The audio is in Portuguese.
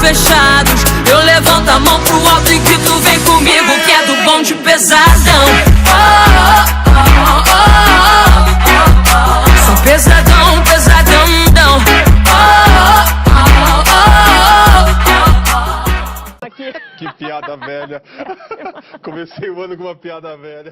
fechados. Eu levanto a mão pro alto e que tu vem comigo, que é do bonde pesadão. Sou pesadão, pesadão. Que piada velha. Comecei o ano com uma piada velha.